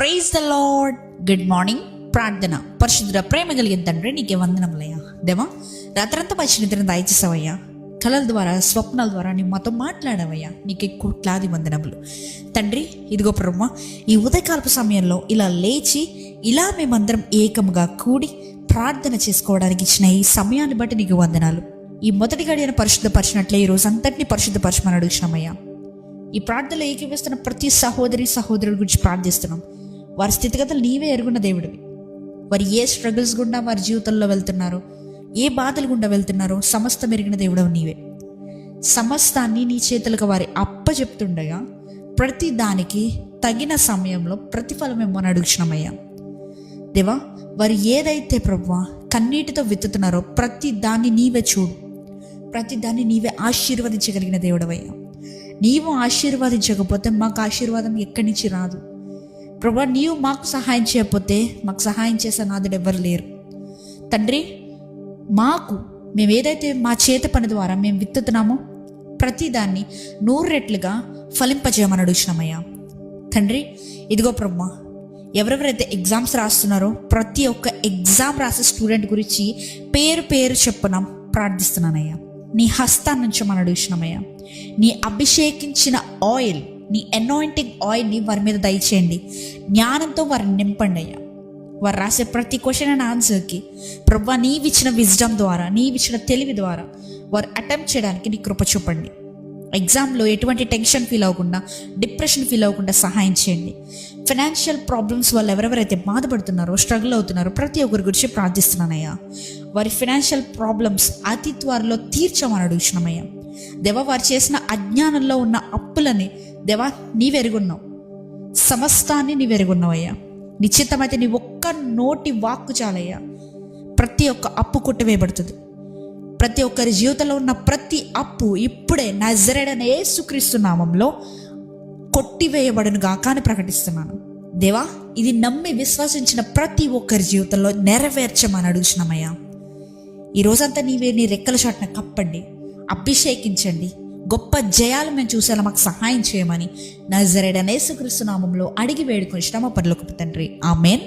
Praise the Lord. Good morning. ప్రార్థన. పరిశుద్ధుడ ప్రేమ కలిగిన తండ్రి, నీకే వందనములయ్యా. దేవా, రాత్రంతా మంచి నిద్రను దయచేసావయ్యా. కళల ద్వారా, స్వప్నాల ద్వారా నీ మాతో మాట్లాడవయ్యా. నీకే కోట్లాది వందనములు తండ్రి. ఇదిగో ప్రభువా, ఈ ఉదయకాలపు సమయంలో ఇలా లేచి ఇలా మేమందరం ఏకముగా కూడి ప్రార్థన చేసుకోవడానికి ఇచ్చిన ఈ సమయాన్ని బట్టి నీకు వందనాలు. ఈ మొదటి గడియను పరిశుద్ధపరిచినట్లే ఈ రోజు అంతటినీ పరిశుద్ధపరచమని అడుగుతున్నామయ్యా. ఈ ప్రార్థనలో ఏకీవిస్తున్న ప్రతి సహోదరుడి గురించి ప్రార్థిస్తున్నాం. వారి స్థితిగతులు నీవే ఎరుగున్న దేవుడివి. వారు ఏ స్ట్రగుల్స్ గుండా వారి జీవితంలో వెళ్తున్నారో, ఏ బాధలు గుండా వెళ్తున్నారో సమస్తం ఎరిగిన దేవుడవు నీవే. సమస్తాన్ని నీ చేతులకు వారి అప్పచెప్తుండగా ప్రతి దానికి తగిన సమయంలో ప్రతిఫలం ఇమ్మని అడుగుతున్నామయ్యా. దేవా, వారు ఏదైతే ప్రభువా కన్నీటితో విత్తుతున్నారో ప్రతి దాన్ని నీవే చూడు. ప్రతి దాన్ని నీవే ఆశీర్వదించగలిగిన దేవుడవయ్యా. నీవు ఆశీర్వదించకపోతే మాకు ఆశీర్వాదం ఎక్కడి నుంచి రాదు ప్రభువా. నీవు మాకు సహాయం చేయకపోతే మాకు సహాయం చేసే నాదుడు ఎవరు లేరు తండ్రి. మేము ఏదైతే మా చేతి పని ద్వారా మేము విత్తుతున్నామో ప్రతి దాన్ని 100 రెట్లుగా ఫలింపజేయమని అడుగుతున్నామయ్యా తండ్రి. ఇదిగో ప్రభువా, ఎవరెవరైతే ఎగ్జామ్స్ రాస్తున్నారో ప్రతి ఒక్క ఎగ్జామ్ రాసే స్టూడెంట్ గురించి పేరు చెప్పున ప్రార్థిస్తున్నానయ్యా. నీ హస్తాన్ని నుంచి మనం అడుగుతున్నామయ్యా. నీ అభిషేకించిన ఆయిల్, నీ అనాయింటింగ్ ఆయిల్ని వారి మీద దయచేయండి. జ్ఞానంతో వారిని నింపండి అయ్యా. వారు రాసే ప్రతి క్వశ్చన్ అండ్ ఆన్సర్కి ప్రభువా నీవిచ్చిన విజ్డమ్ ద్వారా, నీవిచ్చిన తెలివి ద్వారా వారు అటెంప్ట్ చేయడానికి నీ కృప చూపండి. ఎగ్జామ్లో ఎటువంటి టెన్షన్ ఫీల్ అవ్వకుండా, డిప్రెషన్ ఫీల్ అవ్వకుండా సహాయం చేయండి. ఫైనాన్షియల్ ప్రాబ్లమ్స్ వల్ల ఎవరెవరైతే బాధపడుతున్నారో, స్ట్రగుల్ అవుతున్నారో ప్రతి ఒక్కరి గురించి ప్రార్థిస్తున్నానయ్యా. వారి ఫైనాన్షియల్ ప్రాబ్లమ్స్ అతి త్వరలో తీర్చమని అడుగుతున్నామయ్యా. దేవా, వారు చేసిన అజ్ఞానంలో ఉన్న అప్పులని దేవా నీవెరుగున్నావు. సమస్తాన్ని నీవెరుగున్నావయ్యా. నిశ్చితమైతే నీ ఒక్క నోటి వాక్కు చాలయ్యా. ప్రతి ఒక్క అప్పు కొట్టివేయబడుతుంది. ప్రతి ఒక్కరి జీవితంలో ఉన్న ప్రతి అప్పు ఇప్పుడే నజరేయుడైన యేసుక్రీస్తు నామంలో కొట్టివేయబడును గాక అని ప్రకటిస్తున్నాను. దేవా, ఇది నమ్మి విశ్వసించిన ప్రతి ఒక్కరి జీవితంలో నెరవేర్చమని అడుగుతున్నామయ్యా. ఈ రోజంతా నీవే నీ రెక్కల చాటున కప్పండి, అభిషేకించండి. గొప్ప జయాలు మేము చూసేలా మాకు సహాయం చేయమని నజరేయుడైన యేసుక్రీస్తు నామంలో అడిగి వేడుకొనిచున్నాము పరలోకపు తండ్రి. ఆమేన్.